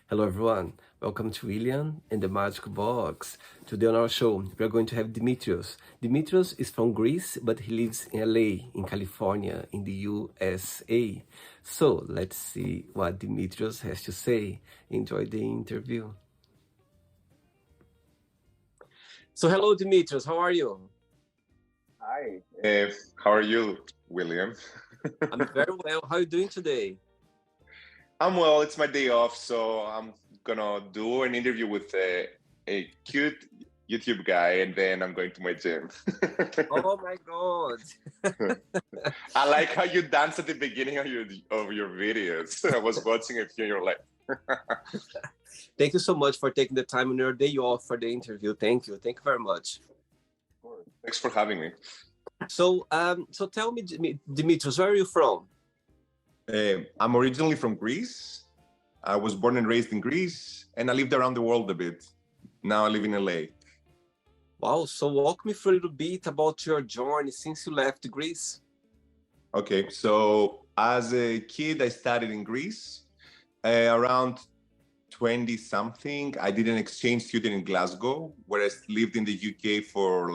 Hello everyone, welcome to William and the Magic Box. Today on our show, we are going to have Dimitrios. Dimitrios is from Greece, but he lives in LA, in California, in the USA. So let's see what Dimitrios has to say. Enjoy the interview. So hello Dimitrios, how are you? Hi. How are you, William? I'm very well. How are you doing today? I'm well. It's my day off, so I'm gonna do an interview with a cute YouTube guy, and then I'm going to my gym. Oh my God. I like how you dance at the beginning of your videos. I was watching a few, and you're like, Thank you so much for taking the time on your day off for the interview. Thank you. Thank you very much. thanks for having me. So tell me, Dimitrios, where are you from? I'm originally from Greece. I was born and raised in Greece, and I lived around the world a bit. Now I live in LA. Wow, so walk me through a little bit about your journey since you left Greece. Okay, so as a kid, I studied in Greece. Around 20 something, I did an exchange student in Glasgow, where I lived in the UK for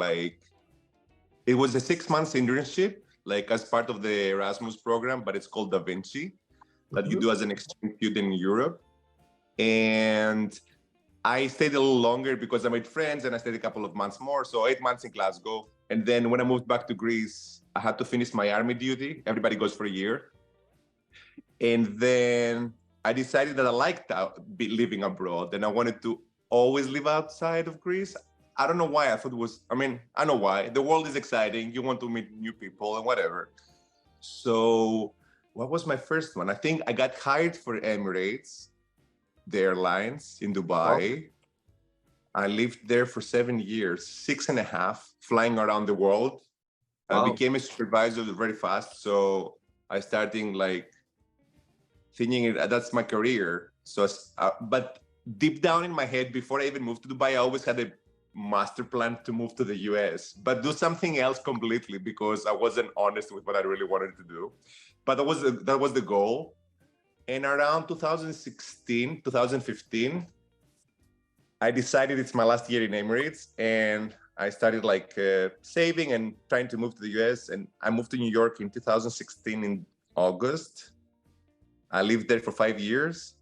it was a 6 months internship, like as part of the Erasmus program, but it's called Da Vinci, that you do as an exchange student in Europe. And I stayed a little longer because I made friends and I stayed a couple of months more. So 8 months in Glasgow. And then when I moved back to Greece, I had to finish my army duty. Everybody goes for a year. And then I decided that I liked living abroad and I wanted to always live outside of Greece. I don't know why. I thought it was, I know why. The world is exciting. You want to meet new people and whatever. So what was my first one? I think I got hired for Emirates, the airlines in Dubai. I lived there for 7 years, 6.5, flying around the world. I became a supervisor very fast. So I started thinking that's my career. So, but deep down in my head, before I even moved to Dubai, I always had a master plan to move to the US, but do something else completely because I wasn't honest with what I really wanted to do. But that was the goal. And around 2016, 2015, I decided it's my last year in Emirates, and I started saving and trying to move to the US. And I moved to New York in 2016 in August. I lived there for 5 years.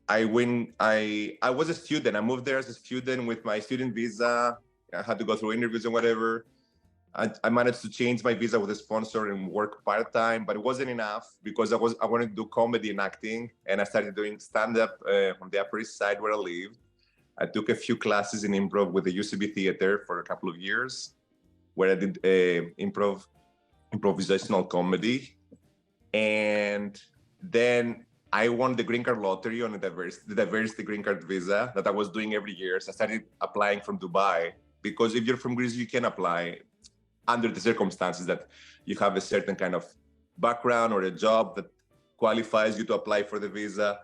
I was a student. I moved there as a student with my student visa. I had to go through interviews and whatever. I managed to change my visa with a sponsor and work part-time, but it wasn't enough because I wanted to do comedy and acting, and I started doing stand-up on the Upper East Side where I lived. I took a few classes in improv with the UCB Theater for a couple of years, where I did improvisational comedy. And then I won the green card lottery on the diversity green card visa that I was doing every year. So I started applying from Dubai because if you're from Greece, you can apply under the circumstances that you have a certain kind of background or a job that qualifies you to apply for the visa.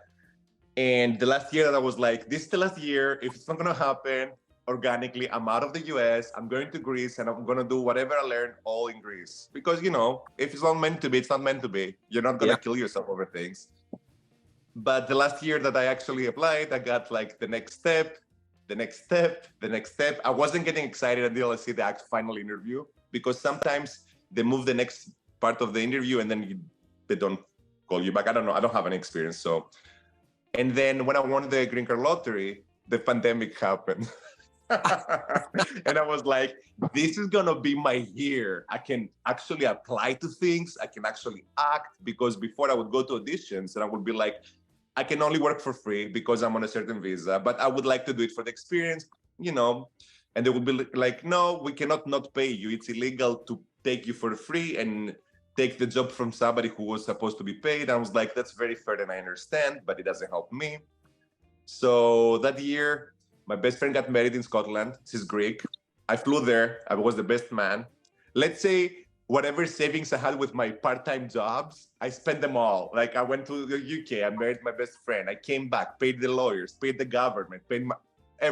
And the last year that I was like, this is the last year. If it's not going to happen organically, I'm out of the US, I'm going to Greece, and I'm going to do whatever I learned all in Greece. Because, if it's not meant to be, it's not meant to be. You're not going to kill yourself over things. But the last year that I actually applied, I got the next step, the next step, the next step. I wasn't getting excited until I see the final interview, because sometimes they move the next part of the interview and then they don't call you back. I don't know. I don't have any experience. And then when I won the green card lottery, the pandemic happened. And I was like, this is gonna be my year. I can actually apply to things. I can actually act, because before I would go to auditions and I would be like, I can only work for free because I'm on a certain visa, but I would like to do it for the experience, and they would be like, no, we cannot not pay you. It's illegal to take you for free and take the job from somebody who was supposed to be paid. I was like, that's very fair and I understand, but it doesn't help me. So that year, my best friend got married in Scotland. She's Greek. I flew there. I was the best man. Let's say whatever savings I had with my part-time jobs, I spent them all. I went to the UK, I married my best friend. I came back, paid the lawyers, paid the government, paid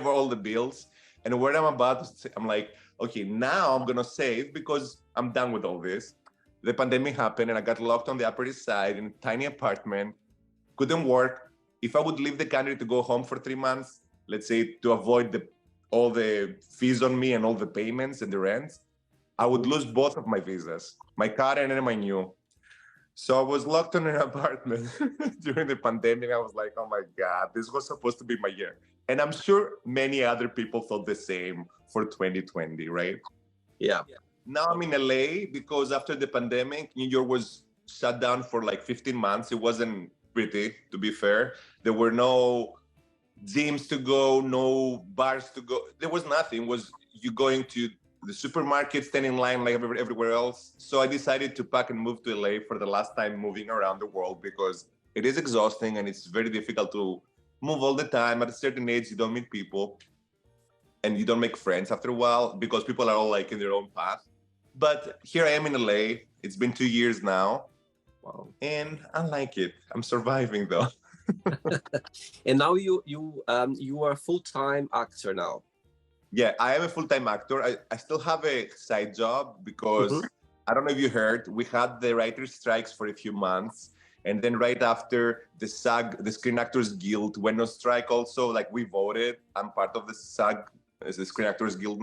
all the bills. And where I'm about to say, I'm like, okay, now I'm going to save because I'm done with all this. The pandemic happened and I got locked on the Upper East Side in a tiny apartment, couldn't work. if I would leave the country to go home for 3 months, let's say to avoid all the fees on me and all the payments and the rents, I would lose both of my visas, my current and my new. So I was locked in an apartment during the pandemic. I was like, oh my God, this was supposed to be my year. And I'm sure many other people thought the same for 2020, right? Yeah. Now I'm in LA because after the pandemic, New York was shut down for like 15 months. It wasn't pretty, to be fair. There were no gyms to go, no bars to go. There was nothing. It was you going to the supermarket, stand in line like everywhere else. So I decided to pack and move to LA for the last time moving around the world because it is exhausting and it's very difficult to move all the time. At a certain age, you don't meet people and you don't make friends after a while because people are all like in their own path. But here I am in LA. It's been 2 years now. Wow. And I like it. I'm surviving though. And now you are a full-time actor now. Yeah, I am a full-time actor. I still have a side job because I don't know if you heard, we had the writers' strikes for a few months. And then right after the SAG, the Screen Actors Guild, went on strike also, like we voted. I'm part of the SAG, as the Screen Actors Guild,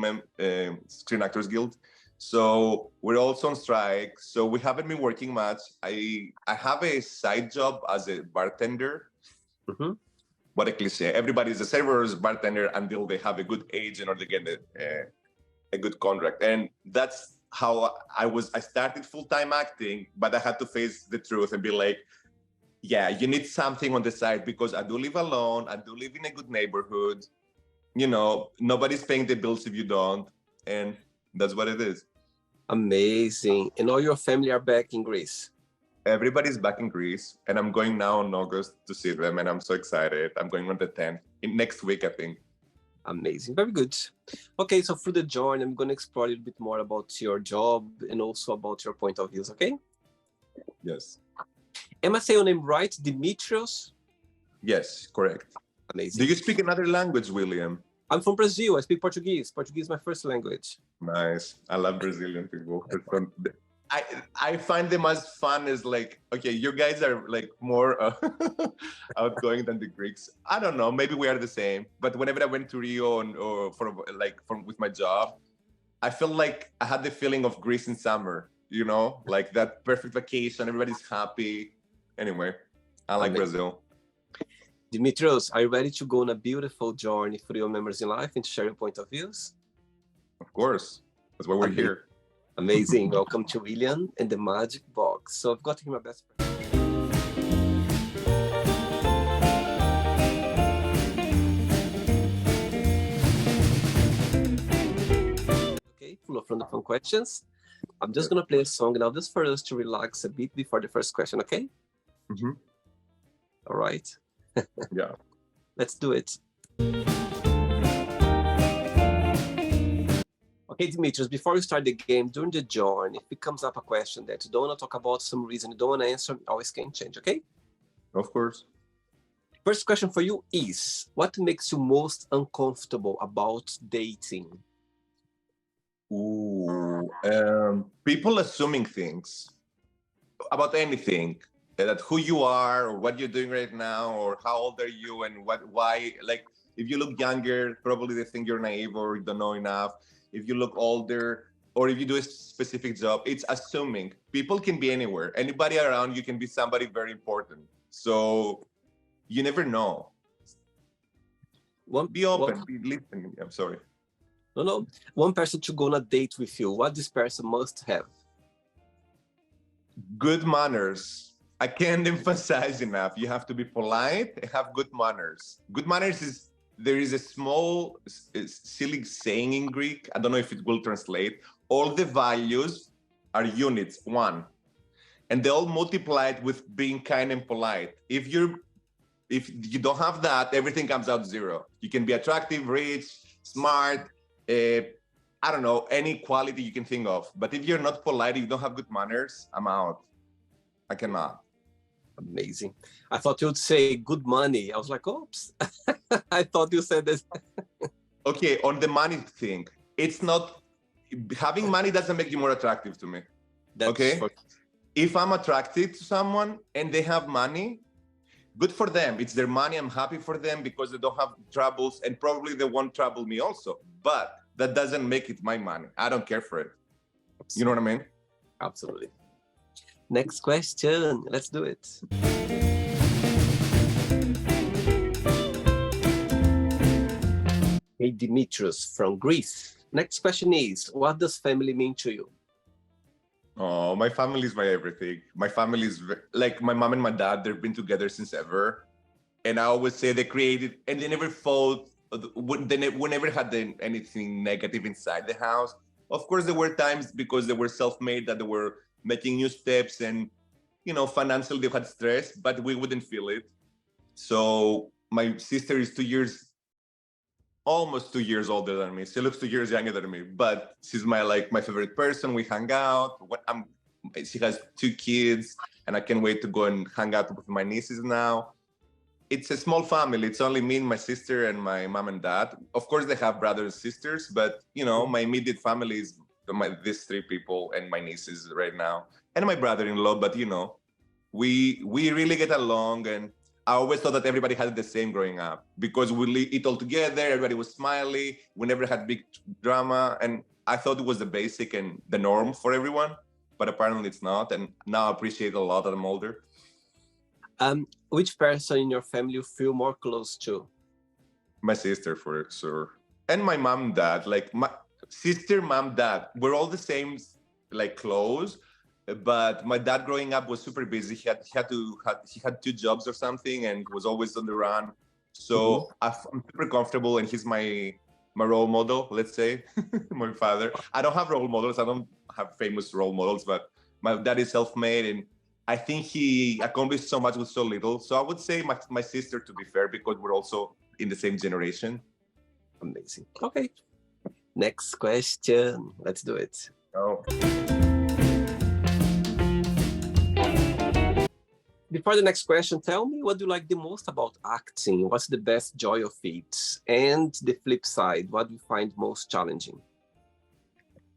Screen Actors Guild. So we're also on strike. So we haven't been working much. I have a side job as a bartender. What a cliche. Everybody's a server or a bartender until they have a good agent or they get a good contract. And that's how I started full-time acting, but I had to face the truth and be like, yeah, you need something on the side because I do live alone. I do live in a good neighborhood. You know, nobody's paying the bills if you don't. And that's what it is. Amazing. And all your family are back in Greece. Everybody's back in Greece, and I'm going now in August to see them, and I'm so excited. I'm going on the 10th, next week, I think. Amazing. Very good. Okay, so through the journey, I'm going to explore a little bit more about your job and also about your point of views, okay? Yes. Am I saying your name right? Dimitrios? Yes, correct. Amazing. Do you speak another language, William? I'm from Brazil. I speak Portuguese. Portuguese is my first language. Nice. I love Brazilian people. I find them as fun as like, okay, you guys are like more outgoing than the Greeks. I don't know, maybe we are the same. But whenever I went to Rio with my job, I feel like I had the feeling of Greece in summer, you know, like that perfect vacation, everybody's happy. Anyway, I like Brazil. Dimitrios, are you ready to go on a beautiful journey through your memories in life and share your point of views? Of course, that's why we're here. Amazing. Welcome to William and the Magic Box. So I've got here my best friend. Okay, full of fun questions. I'm just going to play a song now just for us to relax a bit before the first question, okay? All right. Yeah. Let's do it. Okay, Dimitrios, before we start the game, during the journey, if it comes up a question that you don't want to talk about some reason, you don't want to answer, always can change, okay? Of course. First question for you is, what makes you most uncomfortable about dating? People assuming things about anything, that who you are or what you're doing right now or how old are you and why, like if you look younger, probably they think you're naive or you don't know enough. If you look older or if you do a specific job, it's assuming. People can be anywhere. Anybody around you can be somebody very important. So you never know. Be open, be listening. I'm sorry. No. One person to go on a date with you, what this person must have? Good manners. I can't emphasize enough. You have to be polite and have good manners. Good manners is, there is a small, silly saying in Greek. I don't know if it will translate. All the values are units, one. And they all multiplied with being kind and polite. If you don't have that, everything comes out zero. You can be attractive, rich, smart, I don't know, any quality you can think of. But if you're not polite, if you don't have good manners, I'm out. I cannot. Amazing. I thought you would say good money. I was like, oops. I thought you said this. Okay, on the money thing, it's not, having money doesn't make you more attractive to me. That's okay? If I'm attracted to someone and they have money, good for them. It's their money. I'm happy for them because they don't have troubles, and probably they won't trouble me also. But that doesn't make it my money. I don't care for it. You know what I mean? Absolutely. Next question. Let's do it. Hey, Dimitrios from Greece. Next question is, what does family mean to you? Oh, my family is my everything. My family is like my mom and my dad. They've been together since ever, and I always say they created, and they never fought. We never had anything negative inside the house. Of course, there were times because they were self-made that they were making new steps, and financially they had stress, but we wouldn't feel it. So my sister is almost 2 years older than me. She looks 2 years younger than me, but she's my favorite person. We hang out. She has 2 kids, and I can't wait to go and hang out with my nieces now. It's a small family. It's only me and my sister and my mom and dad. Of course, they have brothers and sisters, but my immediate family is these 3 people and my nieces right now, and my brother-in-law. But we really get along, and I always thought that everybody had the same growing up because we eat all together. Everybody was smiley. We never had big drama, and I thought it was the basic and the norm for everyone. But apparently, it's not. And now I appreciate it a lot that I'm older. Which person in your family you feel more close to? My sister, for sure, and my mom, dad. Like my sister, mom, dad. We're all the same, like close. But my dad growing up was super busy. He had 2 jobs or something, and was always on the run. So I'm super comfortable, and he's my role model, let's say. My father. I don't have role models. I don't have famous role models, but my dad is self-made, and I think he accomplished so much with so little. So I would say my sister, to be fair, because we're also in the same generation. Amazing. Okay. Next question. Let's do it. Oh. Before the next question, tell me what do you like the most about acting? What's the best joy of it? And the flip side, what do you find most challenging?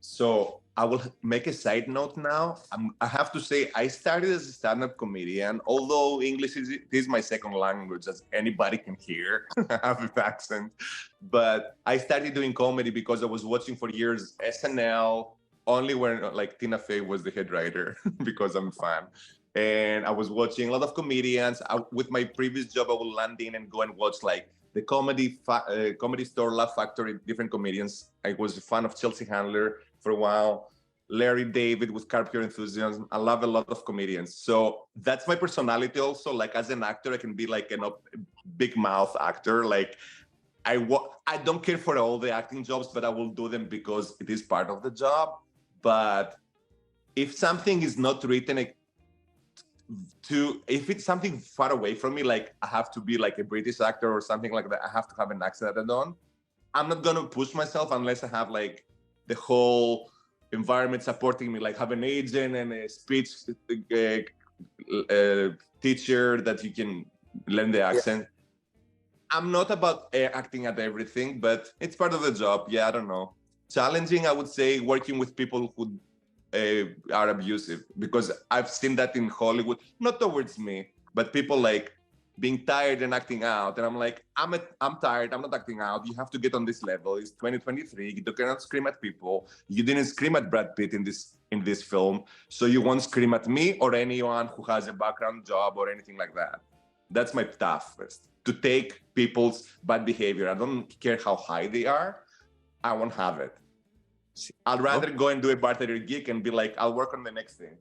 So I will make a side note now. I have to say I started as a stand-up comedian, although English is my second language, as anybody can hear. I have an accent. But I started doing comedy because I was watching for years SNL, only when like Tina Fey was the head writer, because I'm a fan. And I was watching a lot of comedians. With my previous job, I would land in and go and watch like the comedy store, Laugh Factory, different comedians. I was a fan of Chelsea Handler for a while, Larry David with Curb Your Enthusiasm. I love a lot of comedians. So that's my personality also. Like as an actor, I can be like a big mouth actor. Like I don't care for all the acting jobs, but I will do them because it is part of the job. But if something is not written, if it's something far away from me, like I have to be like a British actor or something like that, I have to have an accent that I don't. I'm not gonna push myself unless I have like the whole environment supporting me, like have an agent and a speech teacher that you can learn the accent. Yeah. I'm not about acting at everything, but it's part of the job. Yeah, I don't know. Challenging, I would say, working with people who are abusive, because I've seen that in Hollywood, not towards me, but people like being tired and acting out. And I'm like, I'm tired, I'm not acting out. You have to get on this level. It's 2023. You cannot scream at people. You didn't scream at Brad Pitt in this film, so you won't scream at me or anyone who has a background job or anything like that. That's my toughest, to take people's bad behavior. I don't care how high they are. I won't have it. I'd rather go and do a bartender gig and be like, I'll work on the next thing.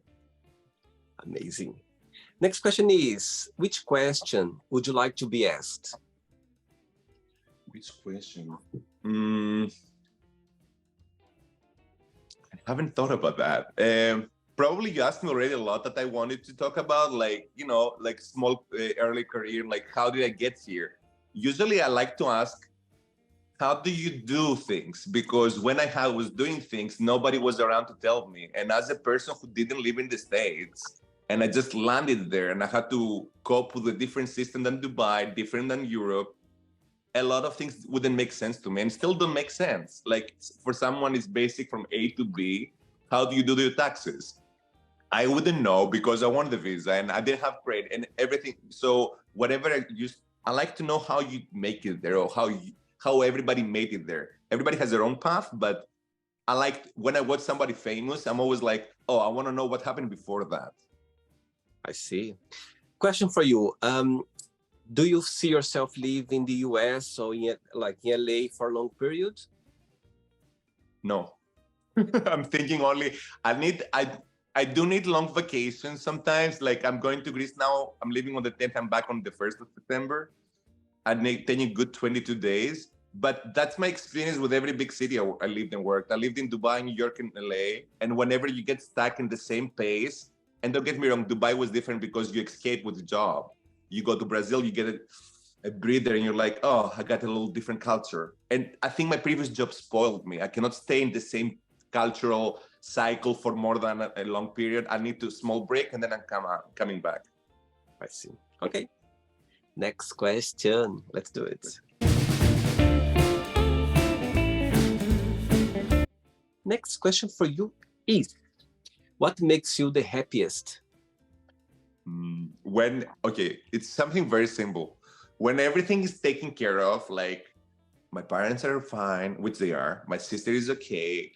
Amazing. Next question is, which question would you like to be asked? Which question? I haven't thought about that. Probably you asked me already a lot that I wanted to talk about, like, like small early career, like how did I get here? Usually I like to ask, how do you do things? Because when I was doing things, nobody was around to tell me. And as a person who didn't live in the States, and I just landed there and I had to cope with a different system than Dubai, different than Europe, a lot of things wouldn't make sense to me and still don't make sense. Like for someone, it's basic from A to B. How do you do your taxes? I wouldn't know because I wanted the visa and I didn't have credit and everything. So whatever I use, I like to know how you make it there or how everybody made it there. Everybody has their own path, but I like when I watch somebody famous, I'm always like, oh, I want to know what happened before that. I see. Question for you. Do you see yourself live in the US or in LA for long periods? No. I'm thinking only I do need long vacations sometimes. Like I'm going to Greece now. I'm leaving on the 10th. I'm back on the 1st of September. I need taking good 22 days. But that's my experience with every big city I lived and worked. I lived in Dubai, New York, and LA. And whenever you get stuck in the same pace, and don't get me wrong, Dubai was different because you escape with the job. You go to Brazil, you get a breather, and you're like, oh, I got a little different culture. And I think my previous job spoiled me. I cannot stay in the same cultural cycle for more than a long period. I need to small break, and then I'm coming back. I see. Okay. Next question. Let's do it. Next question for you is, what makes you the happiest? It's something very simple. When everything is taken care of, like my parents are fine, which they are, my sister is okay,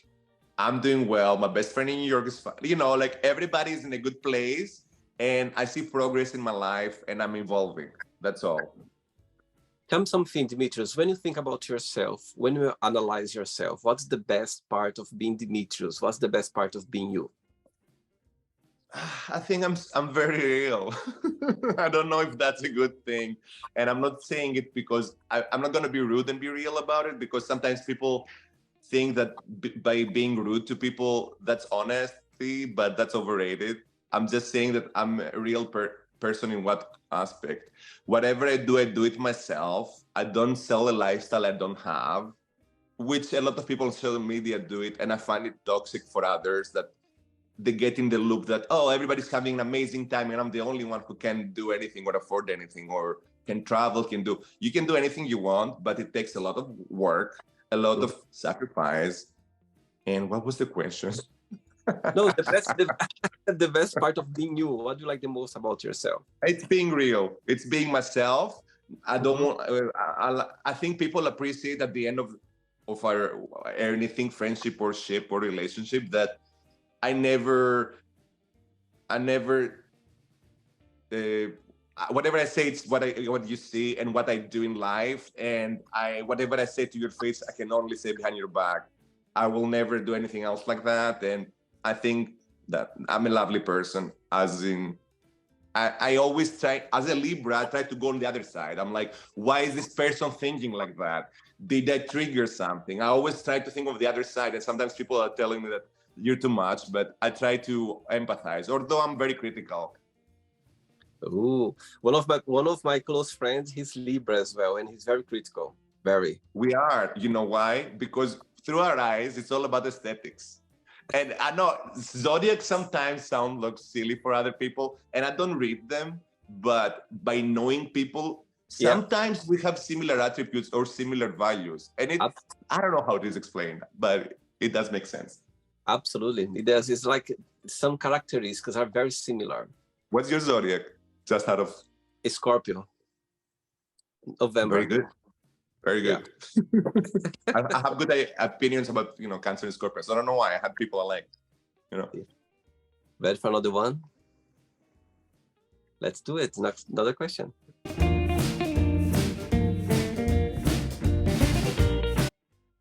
I'm doing well, my best friend in New York is fine. You know, like everybody's in a good place and I see progress in my life and I'm evolving. That's all. Tell me something, Dimitrios. When you think about yourself, when you analyze yourself, what's the best part of being Dimitrios? What's the best part of being you? I think I'm very real. I don't know if that's a good thing, and I'm not saying it because I'm not going to be rude and be real about it, because sometimes people think that by being rude to people, that's honesty, but that's overrated. I'm just saying that I'm a real person in what aspect. Whatever I do it myself. I don't sell a lifestyle I don't have, which a lot of people on social media do it, and I find it toxic for others that they get in the loop that, oh, everybody's having an amazing time and I'm the only one who can do anything or afford anything or can travel, you can do anything you want, but it takes a lot of work, a lot of sacrifice. And what was the question? No, the best part of being you. What do you like the most about yourself? It's being real. It's being myself. I don't want, I think people appreciate at the end of our anything, friendship or ship or relationship, that I never, whatever I say, it's what you see and what I do in life. And whatever I say to your face, I can only say behind your back. I will never do anything else like that. And I think that I'm a lovely person, as in, I always try, as a Libra, I try to go on the other side. I'm like, why is this person thinking like that? Did I trigger something? I always try to think of the other side. And sometimes people are telling me that you're too much, but I try to empathize, although I'm very critical. Ooh, one of my close friends, he's Libra as well, and he's very critical. Very. We are. You know why? Because through our eyes, it's all about aesthetics. And I know zodiac sometimes sound like silly for other people, and I don't read them, but by knowing people, sometimes we have similar attributes or similar values. And I don't know how it is explained, but it does make sense. Absolutely, it does. It's like some characteristics are very similar. What's your zodiac? Just out of Scorpio. November. Very good. Very good. Yeah. I have good opinions about Cancer and Scorpio. So I don't know why I had people I like. Ready for another one? Let's do it. Next, another question.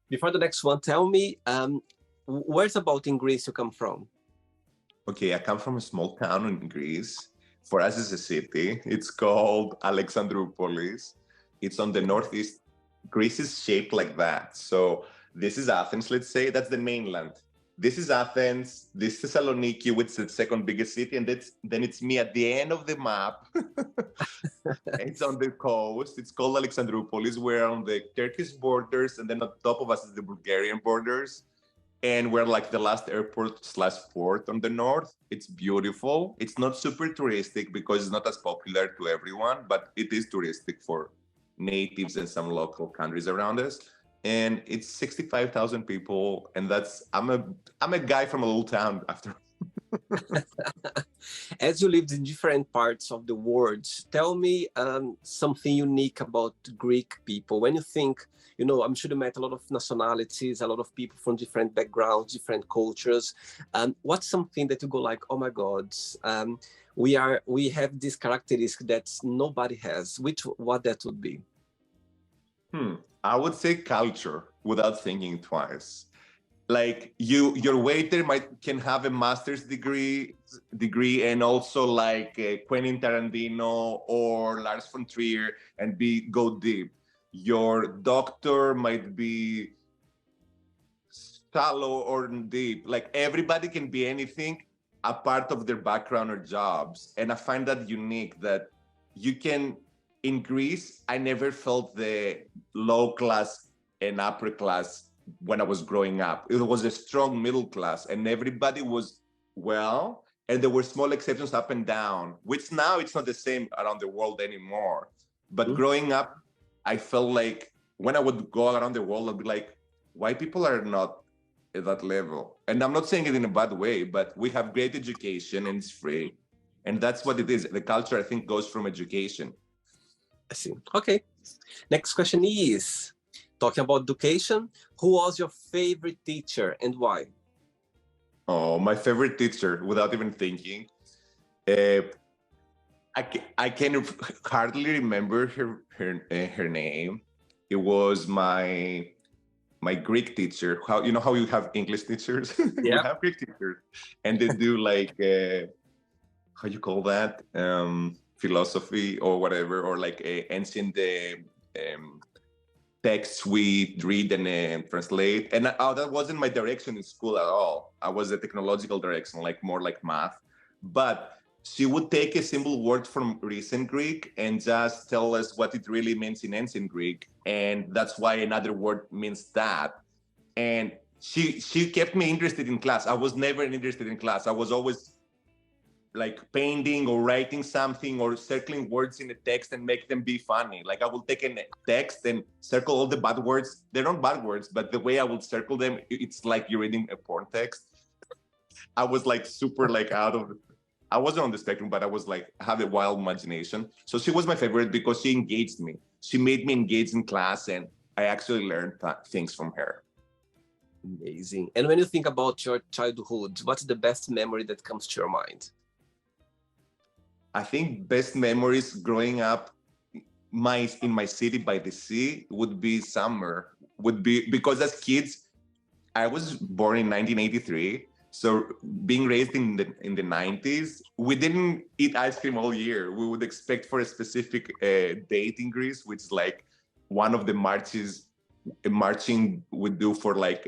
Before the next one, tell me, where's about in Greece you come from? Okay, I come from a small town in Greece. For us, it's a city. It's called Alexandroupolis. It's on the northeast. Greece is shaped like that. So this is Athens, let's say. That's the mainland. This is Athens. This is Thessaloniki, which is the second biggest city. And then it's me at the end of the map. It's on the coast. It's called Alexandroupolis. We're on the Turkish borders. And then on top of us is the Bulgarian borders. And we're like the last airport/port on the north. It's beautiful. It's not super touristic because it's not as popular to everyone, but it is touristic for natives and some local countries around us. And it's 65,000 people. And I'm a guy from a little town after. As you lived in different parts of the world, tell me something unique about Greek people. When you think, I'm sure you met a lot of nationalities, a lot of people from different backgrounds, different cultures. What's something that you go like, oh my God, we have this characteristic that nobody has. What that would be? I would say culture without thinking twice. Like your waiter can have a master's degree and also like Quentin Tarantino or Lars von Trier and go deep. Your doctor might be shallow or deep. Like everybody can be anything a part of their background or jobs. And I find that unique that you can, in Greece, I never felt the low class and upper class when I was growing up. It was a strong middle class and everybody was well, and there were small exceptions up and down, which now it's not the same around the world anymore. But growing up, I felt like when I would go around the world, I'd be like, why people are not at that level? And I'm not saying it in a bad way, but we have great education and it's free. And that's what it is. The culture, I think, goes from education. I see. Okay. Next question is, talking about education, who was your favorite teacher and why? Oh, my favorite teacher, without even thinking. I can hardly remember her name. It was my Greek teacher. How you have English teachers? We have Greek teachers, and they do like how you call that, philosophy or whatever, or like ancient texts we read and translate. And that wasn't my direction in school at all. I was a technological direction, like more like math. But she would take a simple word from recent Greek and just tell us what it really means in ancient Greek. And that's why another word means that. And she kept me interested in class. I was never interested in class. I was always like painting or writing something or circling words in a text and make them be funny. Like I will take a text and circle all the bad words. They're not bad words, but the way I would circle them, it's like you're reading a porn text. I was like super like I wasn't on the spectrum, but I was like, I have a wild imagination. So she was my favorite because she engaged me. She made me engage in class and I actually learned things from her. Amazing. And when you think about your childhood, what's the best memory that comes to your mind? I think best memories growing up in my city by the sea would be summer. Because as kids, I was born in 1983. So being raised in the 90s, we didn't eat ice cream all year. We would expect for a specific date in Greece, which is like one of the marching we do for like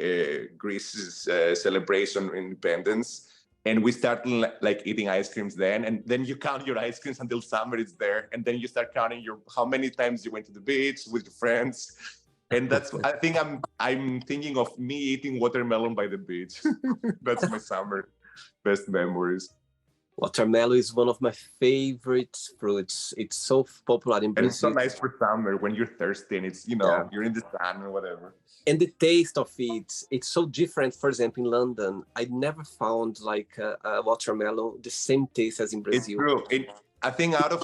Greece's celebration of independence. And we start like eating ice creams then, and then you count your ice creams until summer is there, and then you start counting how many times you went to the beach with your friends. And that's, I think I'm thinking of me eating watermelon by the beach. That's my summer best memories. Watermelon is one of my favorite fruits. It's so popular in Brazil. And it's so nice for summer when you're thirsty and it's, you're in the sun or whatever. And the taste of it's so different. For example, in London, I never found like a watermelon the same taste as in Brazil. It's true. I think out of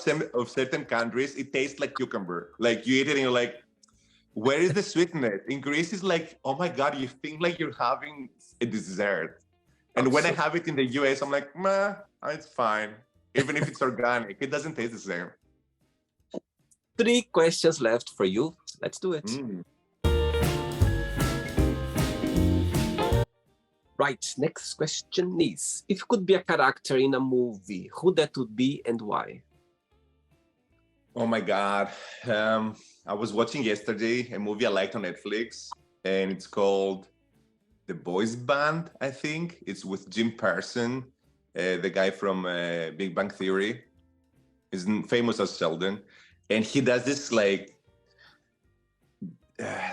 certain countries, it tastes like cucumber. Like you eat it and you're like, where is the sweetness? In Greece, it's like, oh my God, you think like you're having a dessert. And when I have it in the US, I'm like, meh, it's fine. Even if it's organic, it doesn't taste the same. 3 questions left for you. Let's do it. Right, next question is, if you could be a character in a movie, who that would be and why? Oh my God. I was watching yesterday a movie I liked on Netflix, and it's called The Boys Band, I think. It's with Jim Parsons, the guy from Big Bang Theory. He's famous as Sheldon. And he does this like,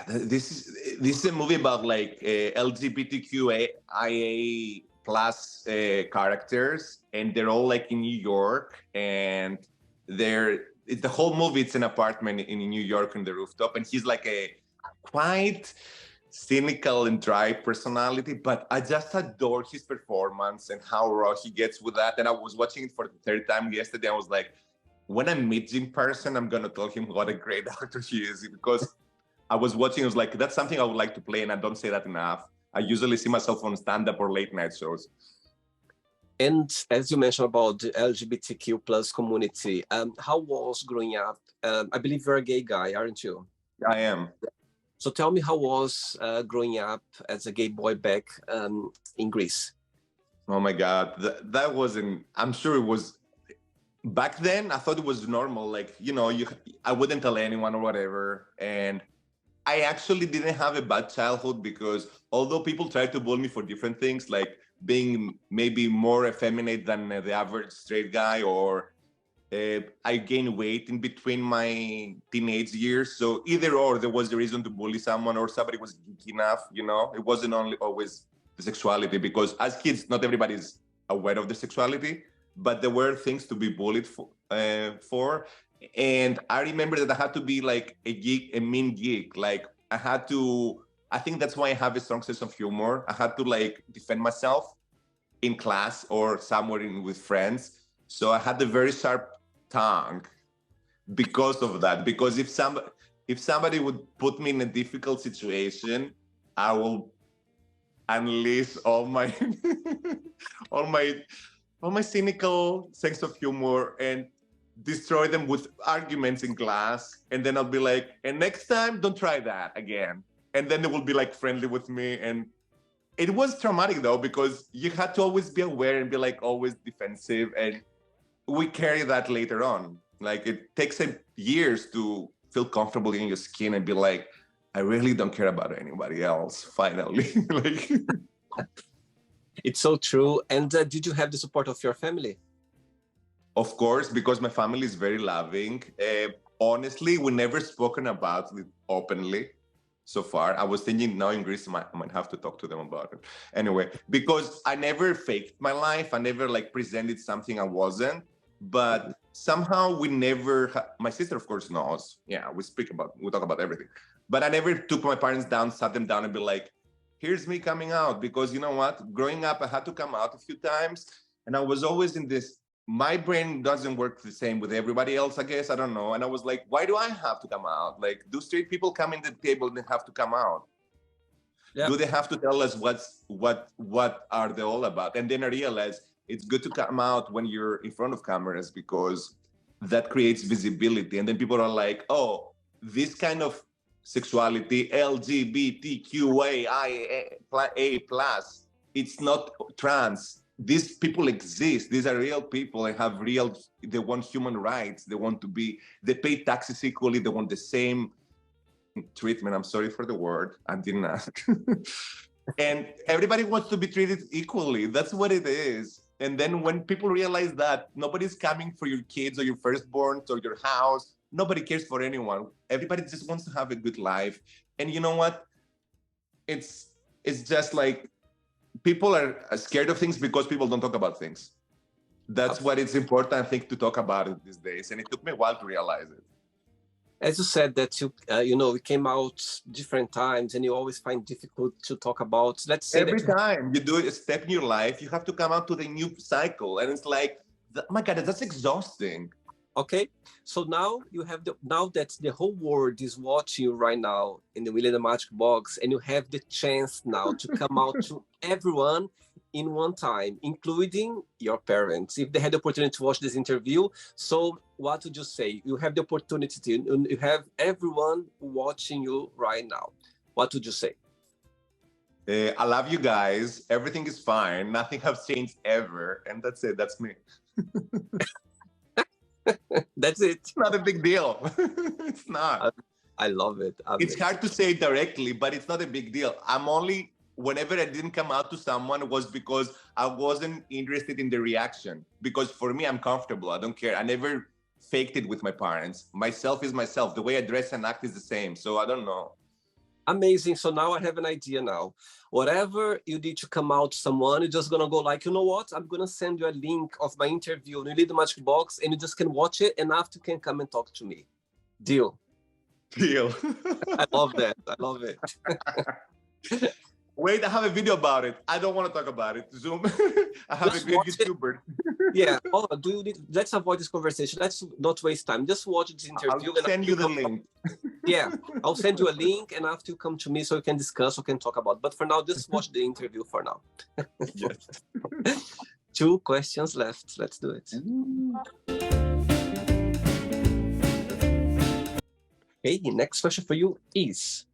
this is a movie about like LGBTQIA plus characters, and they're all like in New York, and the whole movie, it's an apartment in New York on the rooftop, and he's like a quite cynical and dry personality, but I just adore his performance and how raw he gets with that. And I was watching it for the third time yesterday. I was like, when I meet him in person, I'm gonna tell him what a great actor he is, because I was watching, I was like, that's something I would like to play, and I don't say that enough. I usually see myself on stand-up or late-night shows. And as you mentioned about the LGBTQ plus community, how was growing up? I believe you're a gay guy, aren't you? I am. So tell me, how was growing up as a gay boy back in Greece? Oh my God, that wasn't, I'm sure it was, back then I thought it was normal. Like, I wouldn't tell anyone or whatever. And I actually didn't have a bad childhood, because although people tried to bully me for different things, like being maybe more effeminate than the average straight guy, or I gained weight in between my teenage years. So either or, there was a reason to bully someone, or somebody was geeky enough, It wasn't only always the sexuality, because as kids, not everybody's aware of the sexuality, but there were things to be bullied for. And I remember that I had to be like a geek, a mean geek. Like I think that's why I have a strong sense of humor. I had to like defend myself in class or somewhere with friends. So I had a very sharp tongue because of that. Because if somebody would put me in a difficult situation, I will unleash all my all my cynical sense of humor and destroy them with arguments in class. And then I'll be like, and next time, don't try that again. And then they will be like friendly with me. And it was traumatic though, because you had to always be aware and be like always defensive. And we carry that later on. Like it takes years to feel comfortable in your skin and be like, I really don't care about anybody else, finally. Like, it's so true. And did you have the support of your family? Of course, because my family is very loving. Honestly, we never spoken about it openly so far. I was thinking now in Greece, I might have to talk to them about it. Anyway, because I never faked my life. I never like presented something I wasn't. But somehow we never, my sister of course knows. Yeah, we talk about everything. But I never took my parents down, sat them down and be like, here's me coming out. Because you know what? Growing up, I had to come out a few times. And I was always in this, my brain doesn't work the same with everybody else, I guess. I don't know. And I was like, why do I have to come out? Like, do straight people come in the table and they have to come out? Yeah. Do they have to tell us what are they all about? And then I realized it's good to come out when you're in front of cameras, because that creates visibility. And then people are like, oh, this kind of sexuality, LGBTQIA+, it's not trans. These people exist. These are real people and have they want human rights. They pay taxes equally. They want the same treatment. I'm sorry for the word. I didn't ask. And everybody wants to be treated equally. That's what it is. And then when people realize that nobody's coming for your kids or your firstborns or your house, nobody cares for anyone. Everybody just wants to have a good life. And you know what? It's just like, people are scared of things because people don't talk about things. That's what it's important, I think, to talk about it these days. And it took me a while to realize it. As you said that you came out different times and you always find difficult to talk about. Let's say every time you do a step in your life, you have to come out to the new cycle. And it's like, oh my God, that's exhausting. Okay, so now now that the whole world is watching you right now in the William the Magic Box, and you have the chance now to come out to everyone in one time, including your parents, if they had the opportunity to watch this interview. So what would you say? You have the opportunity you have everyone watching you right now. What would you say? I love you guys. Everything is fine. Nothing has changed ever. And that's it. That's me. That's it. It's not a big deal. It's not. I love it. It's hard to say directly, but it's not a big deal. Whenever I didn't come out to someone, it was because I wasn't interested in the reaction. Because for me, I'm comfortable. I don't care. I never faked it with my parents. Myself is myself. The way I dress and act is the same. So I don't know. Amazing. So now I have an idea now. Whatever you need to come out to someone, you're just going to go like, you know what? I'm going to send you a link of my interview. You need the Magic Box and you just can watch it. And after you can come and talk to me. Deal. Deal. I love that. I love it. Wait, I have a video about it. I don't want to talk about it. Zoom. I have Just a good watch it. YouTuber. Yeah. Oh, do you need? Let's avoid this conversation. Let's not waste time. Just watch this interview, I'll and send after you the come, link. yeah, I'll send you a link, and after you come to me, so we can discuss, we can talk about. But for now, just watch the interview for now. Yes. 2 questions left. Let's do it. Okay, the next question for you is,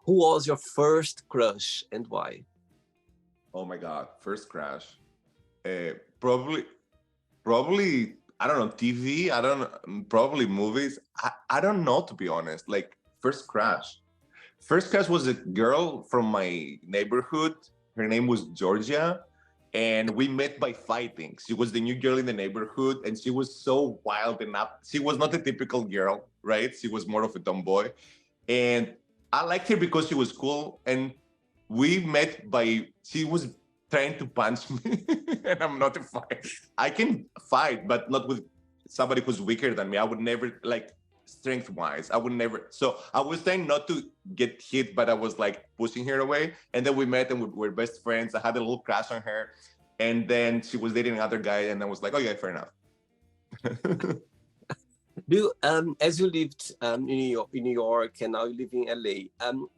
who was your first crush and why? Oh my God, first crash. Probably, I don't know, TV. I don't know, probably movies. I don't know, to be honest. Like first crash. First crush was a girl from my neighborhood. Her name was Georgia. And we met by fighting. She was the new girl in the neighborhood, and she was so wild and up. She was not a typical girl, right? She was more of a tomboy. And I liked her because she was cool. And we met by, she was trying to punch me. And I'm not a fight. I can fight, but not with somebody who's weaker than me. I would never, like, strength wise, I would never. So I was trying not to get hit, but I was like pushing her away. And then we met and we were best friends. I had a little crush on her. And then she was dating another guy. And I was like, oh yeah, fair enough. Do you, as you lived in New York and now you live in LA,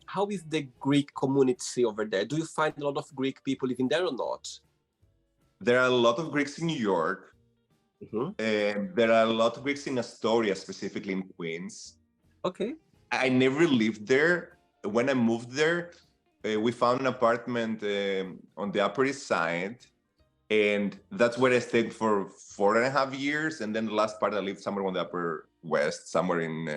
how is the Greek community over there? Do you find a lot of Greek people living there or not? There are a lot of Greeks in New York. And there are a lot of Greeks in Astoria, specifically in Queens. Okay. I never lived there. When I moved there, we found an apartment on the Upper East Side. And that's where I stayed for 4.5 years. And then the last part, I lived somewhere on the Upper West, somewhere in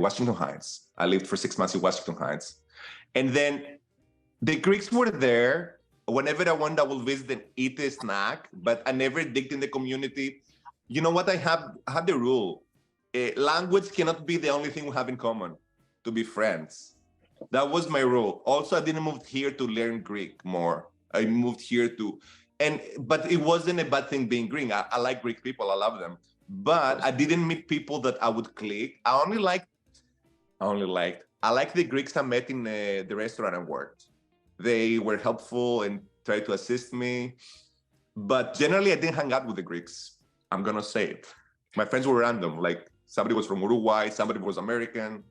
Washington Heights. I lived for 6 months in Washington Heights. And then the Greeks were there. Whenever I went, I will visit and eat a snack, but I never digged in the community. You know what? I had the rule. Language cannot be the only thing we have in common to be friends. That was my rule. Also, I didn't move here to learn Greek more. I moved here but it wasn't a bad thing being Greek. I like Greek people. I love them. But I didn't meet people that I would click. I like the Greeks I met in the restaurant I worked. They were helpful and tried to assist me. But generally, I didn't hang out with the Greeks. I'm going to say it. My friends were random. Like somebody was from Uruguay, somebody was American.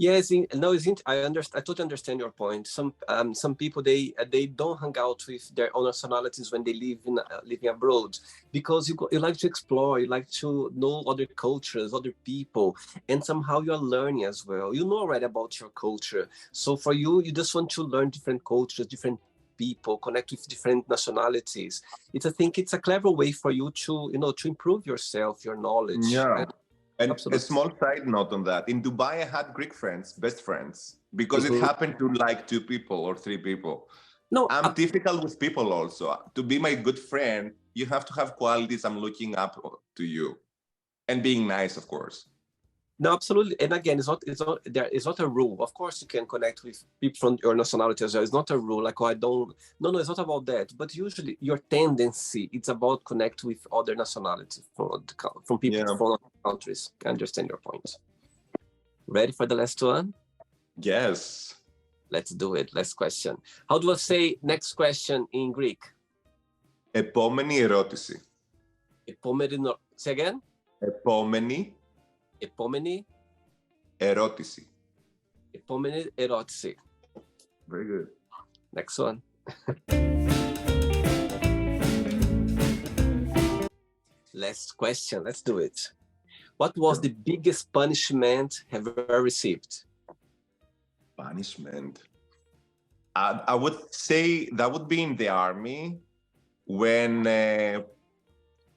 Yes, I totally understand your point. Some people they don't hang out with their own nationalities when they live living abroad, because you like to explore, you like to know other cultures, other people, and somehow you are learning as well. You know already about your culture, so for you, you just want to learn different cultures, different people, connect with different nationalities. I think it's a clever way for you to to improve yourself, your knowledge. Yeah. And Absolutely. a small side note on that. In Dubai, I had Greek friends, best friends, because it happened to like 2 people or 3 people. No, I'm difficult with people also. To be my good friend, you have to have qualities I'm looking up to you. And being nice, of course. no, absolutely. And again, it's not a rule. Of course, you can connect with people from your nationality as well. It's not a rule. Like, oh, I don't. No, it's not about that. But usually, your tendency it's about connect with other nationalities from people from other countries. I understand your point. Ready for the last one? Yes. Let's do it. Last question. How do I say next question in Greek? Επόμενη ερώτηση. Say again. Επόμενη ερώτηση. Επόμενη ερώτηση. Very good. Next one. Last question. Let's do it. What was the biggest punishment have you ever received? Punishment. I would say that would be in the army when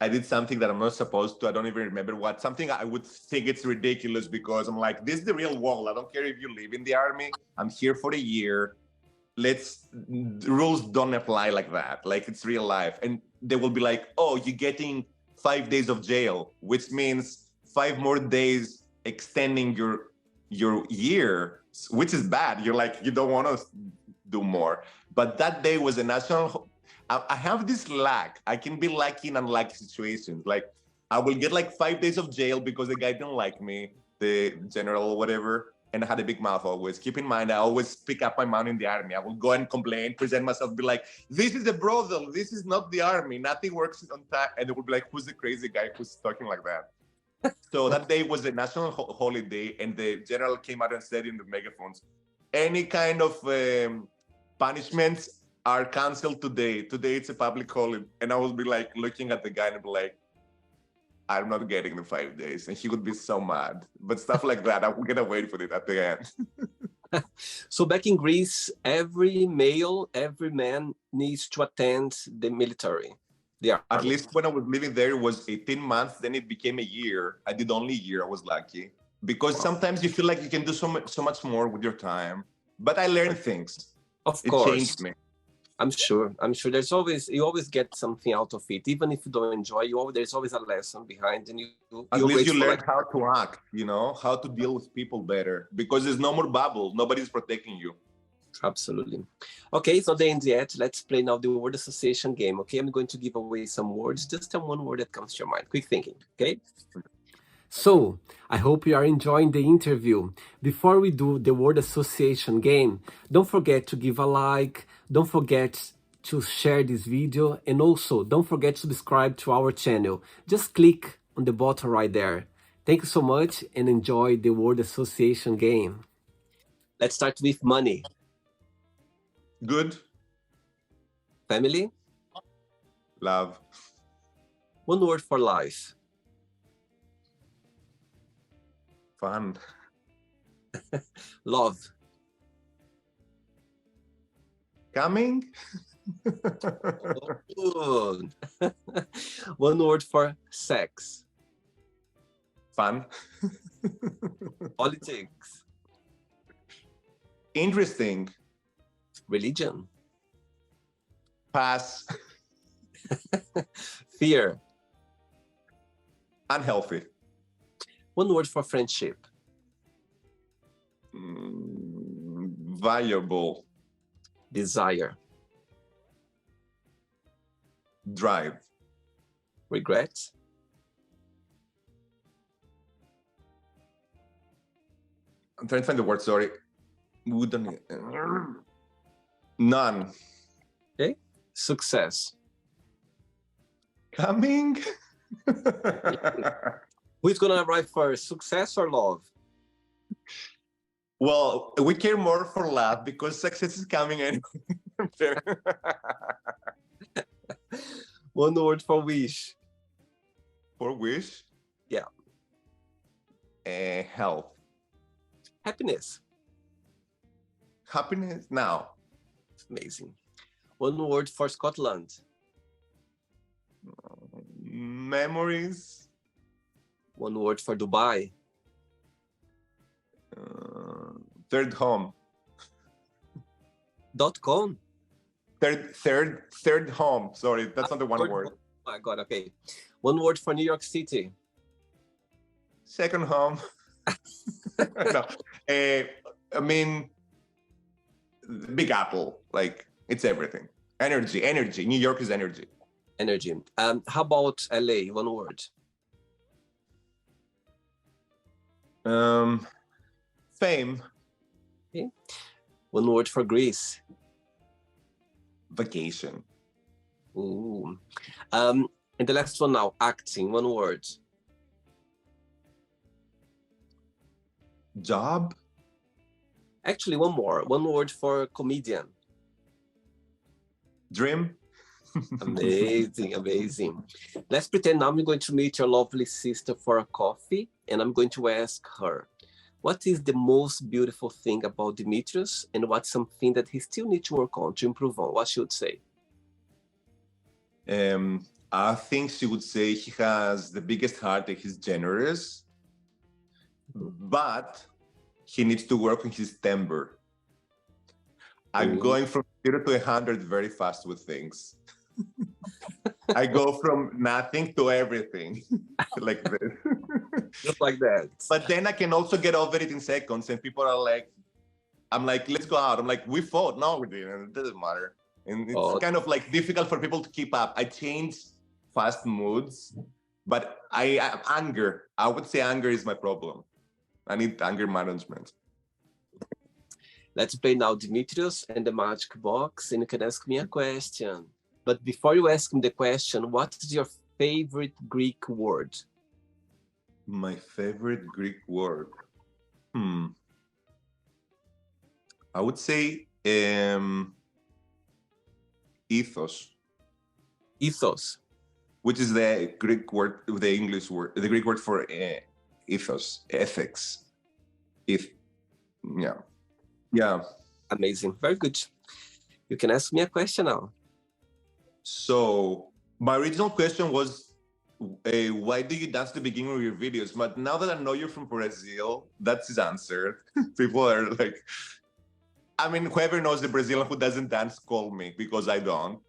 I did something that I'm not supposed to. I don't even remember what. Something I would think it's ridiculous because I'm like, this is the real world. I don't care if you live in the army. I'm here for a year. The rules don't apply like that. Like it's real life. And they will be like, oh, you're getting 5 days of jail, which means 5 more days extending your year, which is bad. You're like, you don't want to do more. But that day was a national. I have this lack. I can be lucky in unlucky situations. Like I will get like 5 days of jail because the guy didn't like me, the general or whatever. and I had a big mouth always. Keep in mind, I always pick up my mouth in the army. I will go and complain, present myself, be like, this is a brothel. This is not the army. Nothing works on time. And they would be like, who's the crazy guy who's talking like that? So that day was a national holiday, and the general came out and said in the megaphones, any kind of punishments are canceled today. Today it's a public holiday. And I will be like looking at the guy and be like, I'm not getting the 5 days. And he would be so mad. But stuff like that, I would get away with it at the end. So back in Greece, every man needs to attend the military. At least when I was living there, it was 18 months. Then it became a year. I did only a year. I was lucky. Because sometimes you feel like you can do so much more with your time. But I learned things. Of course. It changed me. I'm sure you always get something out of it, even if you don't enjoy. There's always a lesson behind, and at least you learn how to act, how to deal with people better, because there's no more bubble. Nobody's protecting you. Absolutely. Okay, it's not the end yet. Let's play now the word association game. Okay, I'm going to give away some words. Just tell one word that comes to your mind. Quick thinking. Okay. So, I hope you are enjoying the interview. Before we do the word association game, don't forget to give a like, don't forget to share this video, and also don't forget to subscribe to our channel. Just click on the button right there. Thank you so much and enjoy the word association game. Let's start with money. Good. Family. Love. One word for life. Fun. Love. Coming. Oh, good. One word for sex. Fun. Politics. Interesting. Religion. Pass. Fear. Unhealthy. One word for friendship. Valuable. Desire. Drive. Regret. I'm trying to find the word, sorry. None. Okay. Success. Coming. Who's gonna arrive first, success or love? Well, we care more for love because success is coming anyway. One word for wish. For wish? Yeah. Health. Happiness. Happiness now. Amazing. One word for Scotland. Memories. One word for Dubai. Third home. .com. Third home. Sorry, that's not the one word. Oh my God. Okay. One word for New York City. Second home. No. I mean, Big Apple. Like, it's everything. Energy. New York is energy. Energy. How about LA? One word. Fame. Okay. One word for Greece. Vacation. Ooh. And the last one now, acting. One word. Job. Actually, one more. One word for comedian. Dream. Amazing. Let's pretend now I'm going to meet your lovely sister for a coffee, and I'm going to ask her, what is the most beautiful thing about Dimitrios, and what's something that he still needs to work on, to improve on? What she would say? I think she would say he has the biggest heart and he's generous, but he needs to work on his temper. I'm going from 0 to 100 very fast with things. I go from nothing to everything like this. Just like that. But then I can also get over it in seconds, and people are like, I'm like, let's go out. I'm like, we fought. No, we didn't. It doesn't matter. And it's kind of like difficult for people to keep up. I change fast moods, but anger. I would say anger is my problem. I need anger management. Let's play now Dimitrios and the Magic Box, and you can ask me a question. But before you ask me the question, what is your favorite Greek word? My favorite Greek word. I would say ethos. Ethos. Which is the Greek word, the English word, the Greek word for ethos, ethics. Yeah. Amazing. Very good. You can ask me a question now. So my original question was, why do you dance at the beginning of your videos? But now that I know you're from Brazil, that's his answer. People are like, I mean, whoever knows the Brazilian who doesn't dance, call me, because I don't.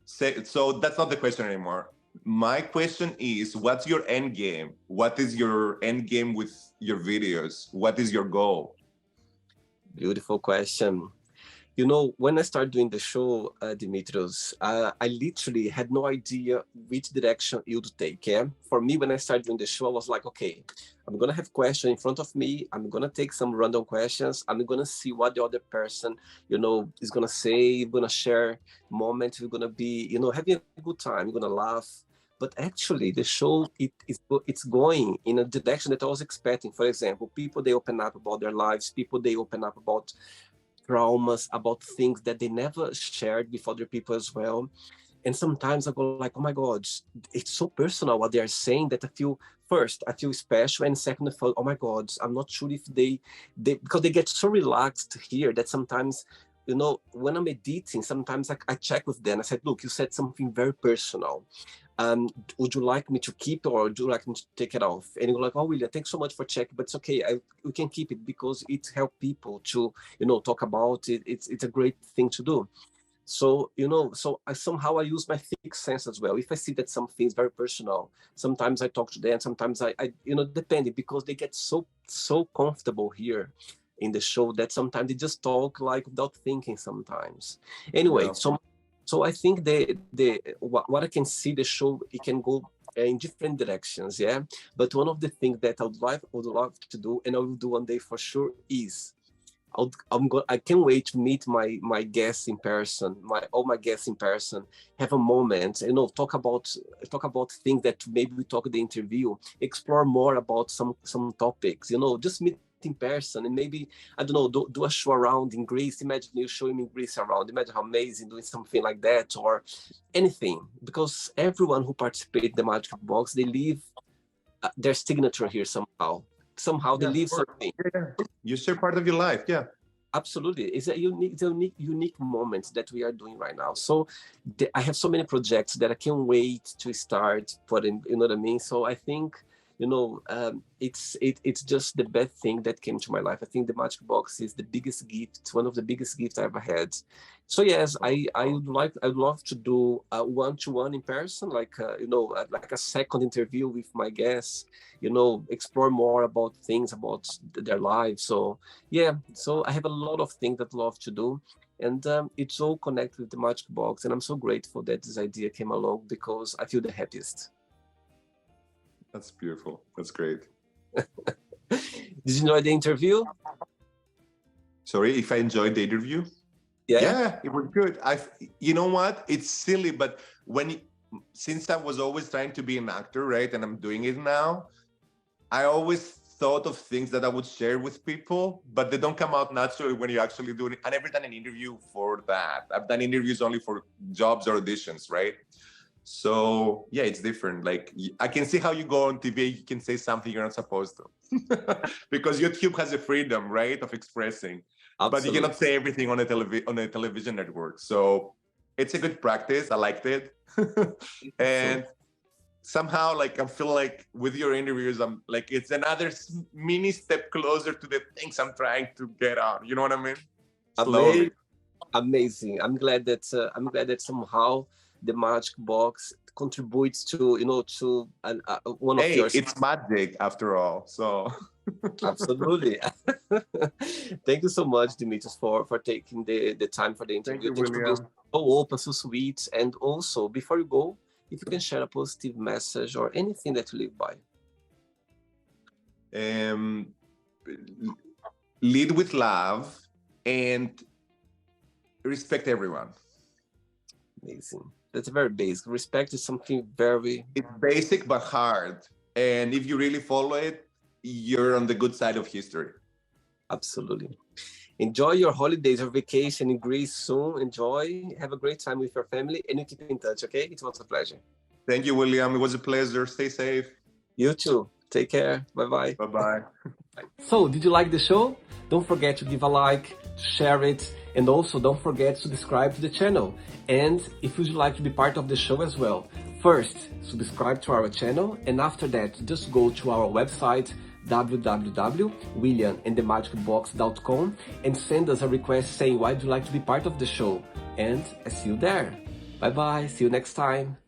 So that's not the question anymore. My question is, what's your end game? What is your end game with your videos? What is your goal? Beautiful question. You know, when I started doing the show, Dimitrios, I literally had no idea which direction it would take. Yeah? For me, when I started doing the show, I was like, okay, I'm going to have questions in front of me. I'm going to take some random questions. I'm going to see what the other person, you know, is going to say. We're going to share moments. We're going to be, you know, having a good time. We're going to laugh. But actually, the show, it's going in a direction that I was expecting. For example, people, they open up about their lives. People, they open up about traumas, about things that they never shared with other people as well. And sometimes I go like, oh my God, it's so personal what they are saying that I feel, first, I feel special. And second, I feel, oh my God, I'm not sure if they because they get so relaxed here that sometimes, you know, when I'm editing, sometimes I check with them. I said, look, you said something very personal. Would you like me to keep it or would you like me to take it off? And you're like, oh, William, thanks so much for checking, but it's okay. We can keep it because it helps people to, you know, talk about it. It's a great thing to do. So, you know, so somehow I use my thick sense as well. If I see that something is very personal, sometimes I talk to them, sometimes I you know, depending, because they get so comfortable here in the show that sometimes they just talk like without thinking sometimes. Anyway, Yeah. so I think what I can see the show, it can go in different directions, yeah. But one of the things that would love to do, and I will do one day for sure, is I can't wait to meet my guests in person, all my guests in person, have a moment, you know, talk about things that maybe we talk in the interview, explore more about some topics, you know, just meet in person and maybe, I don't know, do a show around in Greece. Imagine you showing me Greece around. Imagine how amazing doing something like that or anything, because everyone who participates in the Magic Box, they leave their signature here somehow they leave something. Yeah. You share part of your life. Yeah. Absolutely, it's a unique moment that we are doing right now. So I have so many projects that I can't wait to start putting, you know what I mean. So I think, you know, it's just the best thing that came to my life. I think the Magic Box is the biggest gift, one of the biggest gifts I ever had. So yes, I'd love to do a one-to-one in person, like you know, like a second interview with my guests, you know, explore more about things about their lives. So yeah, so I have a lot of things that I love to do, and it's all connected with the Magic Box, and I'm so grateful that this idea came along because I feel the happiest. That's beautiful. That's great. Did you enjoy the interview? Sorry, if I enjoyed the interview? Yeah, it was good. You know what? It's silly, but since I was always trying to be an actor, right, and I'm doing it now, I always thought of things that I would share with people, but they don't come out naturally when you actually do it. I never done an interview for that. I've done interviews only for jobs or auditions, right? So yeah, it's different. Like I can see how you go on TV, you can say something you're not supposed to, because YouTube has a freedom, right, of expressing. Absolutely. But you cannot say everything on a television network. So it's a good practice. I liked it, and somehow, like I feel like with your interviews, I'm like it's another mini step closer to the things I'm trying to get out. You know what I mean? Slowly. Amazing. I'm glad that somehow the Magic Box contributes to, you know, to one of your. It's magic after all. So absolutely. Thank you so much, Dimitris, for taking the time for the interview. Thank you, William. So open, so sweet, and also before you go, if you can share a positive message or anything that you live by. Lead with love. and respect everyone. Amazing. That's very basic. Respect is something very... It's basic but hard. And if you really follow it, you're on the good side of history. Absolutely. Enjoy your holidays or vacation in Greece soon. Enjoy. Have a great time with your family and you keep in touch, okay? It was a pleasure. Thank you, William. It was a pleasure. Stay safe. You too. Take care. Bye-bye. Bye-bye. So, did you like the show? Don't forget to give a like, share it, and also don't forget to subscribe to the channel. And if you'd like to be part of the show as well, first, subscribe to our channel, and after that, just go to our website, www.williamandthemagicbox.com, and send us a request saying why do you like to be part of the show. And I see you there. Bye-bye. See you next time.